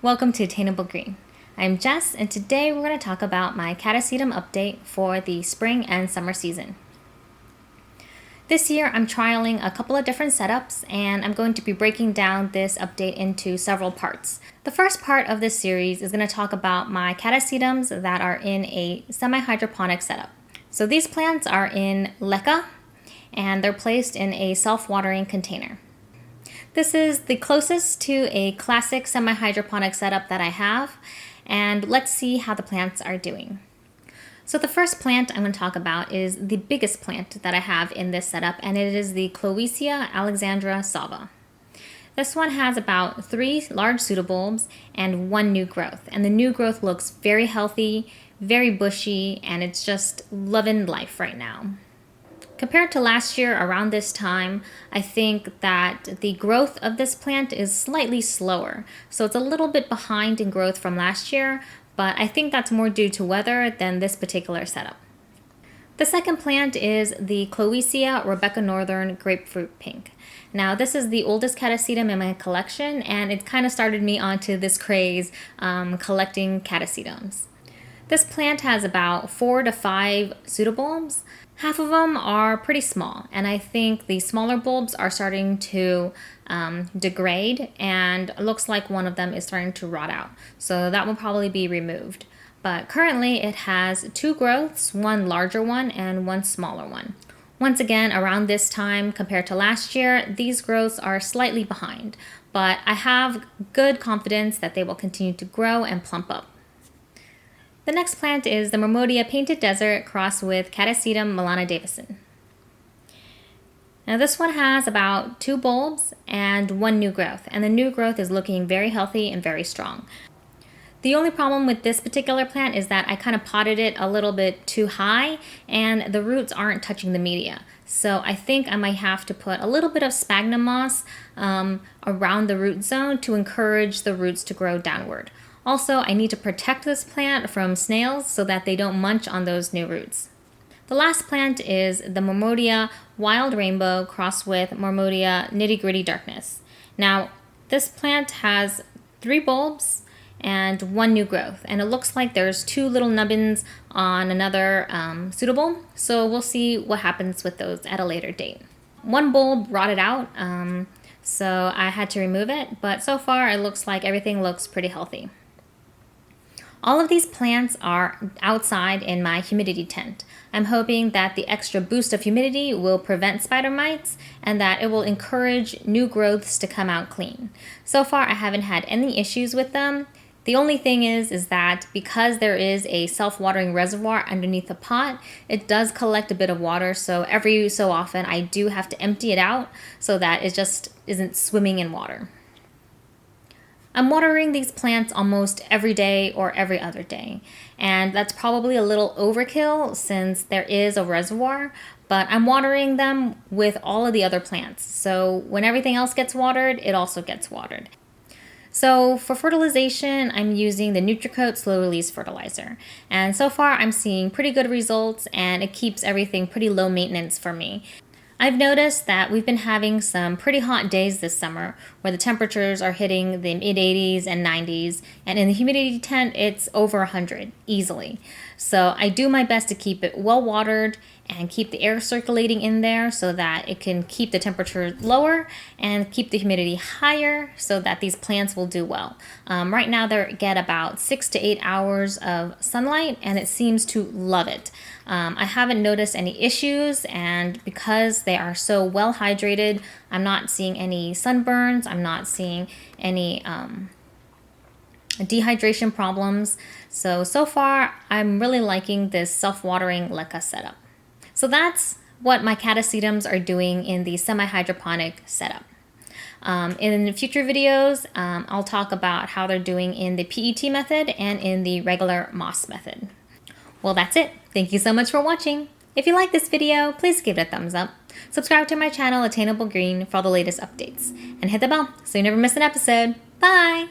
Welcome to Attainable Green. I'm Jess, and today we're going to talk about my Catasetum update for the spring and summer season. This year I'm trialing a couple of different setups, and I'm going to be breaking down this update into several parts. The first part of this series is going to talk about my Catasetums that are in a semi-hydroponic setup. So these plants are in LECA, and they're placed in a self-watering container. This is the closest to a classic semi-hydroponic setup that I have, and let's see how the plants are doing. So the first plant I'm going to talk about is the biggest plant that I have in this setup, and it is the Alexandra Savva. This one has about 3 large pseudobulbs and 1 new growth, and the new growth looks very healthy, very bushy, and it's just loving life right now. Compared to last year around this time, I think that the growth of this plant is slightly slower. So it's a little bit behind in growth from last year, but I think that's more due to weather than this particular setup. The second plant is the Northen Grapefruit Pink. Now this is the oldest Catasetum in my collection, and it kind of started me onto this craze collecting Catasetums. This plant has about 4 to 5 pseudobulbs. Half of them are pretty small, and I think the smaller bulbs are starting to degrade, and it looks like one of them is starting to rot out. So that will probably be removed. But currently it has 2 growths, 1 larger one and 1 smaller one. Once again, around this time compared to last year, these growths are slightly behind, but I have good confidence that they will continue to grow and plump up. The next plant is the Morm Painted Desert crossed with Catasetum Melana Davison. Now this one has about 2 bulbs and 1 new growth, and the new growth is looking very healthy and very strong. The only problem with this particular plant is that I kind of potted it a little bit too high, and the roots aren't touching the media. So I think I might have to put a little bit of sphagnum moss around the root zone to encourage the roots to grow downward. Also, I need to protect this plant from snails so that they don't munch on those new roots. The last plant is the Morm Wild Rainbow crossed with Morm Nitty Gritty Darkness. Now, this plant has 3 bulbs and 1 new growth, and it looks like there's 2 little nubbins on another pseudobulb, so we'll see what happens with those at a later date. 1 bulb rotted out, so I had to remove it, but so far it looks like everything looks pretty healthy. All of these plants are outside in my humidity tent. I'm hoping that the extra boost of humidity will prevent spider mites and that it will encourage new growths to come out clean. So far, I haven't had any issues with them. The only thing is that because there is a self-watering reservoir underneath the pot, it does collect a bit of water, so every so often I do have to empty it out so that it just isn't swimming in water. I'm watering these plants almost every day or every other day, and that's probably a little overkill since there is a reservoir, but I'm watering them with all of the other plants. So when everything else gets watered, it also gets watered. So for fertilization, I'm using the NutriCoat slow release fertilizer, and so far I'm seeing pretty good results, and it keeps everything pretty low maintenance for me. I've noticed that we've been having some pretty hot days this summer where the temperatures are hitting the mid-80s and 90s, and in the humidity tent it's over 100 easily. So I do my best to keep it well watered and keep the air circulating in there so that it can keep the temperature lower and keep the humidity higher so that these plants will do well. Right now they get about 6 to 8 hours of sunlight, and it seems to love it. I haven't noticed any issues, and because they are so well hydrated, I'm not seeing any sunburns, I'm not seeing any dehydration problems. So far I'm really liking this self-watering LECA setup. So that's what my Catasetums are doing in the semi-hydroponic setup. In future videos, I'll talk about how they're doing in the PET method and in the regular moss method. Well, that's it. Thank you so much for watching. If you like this video, please give it a thumbs up. Subscribe to my channel, Attainable Green, for all the latest updates. And hit the bell so you never miss an episode. Bye!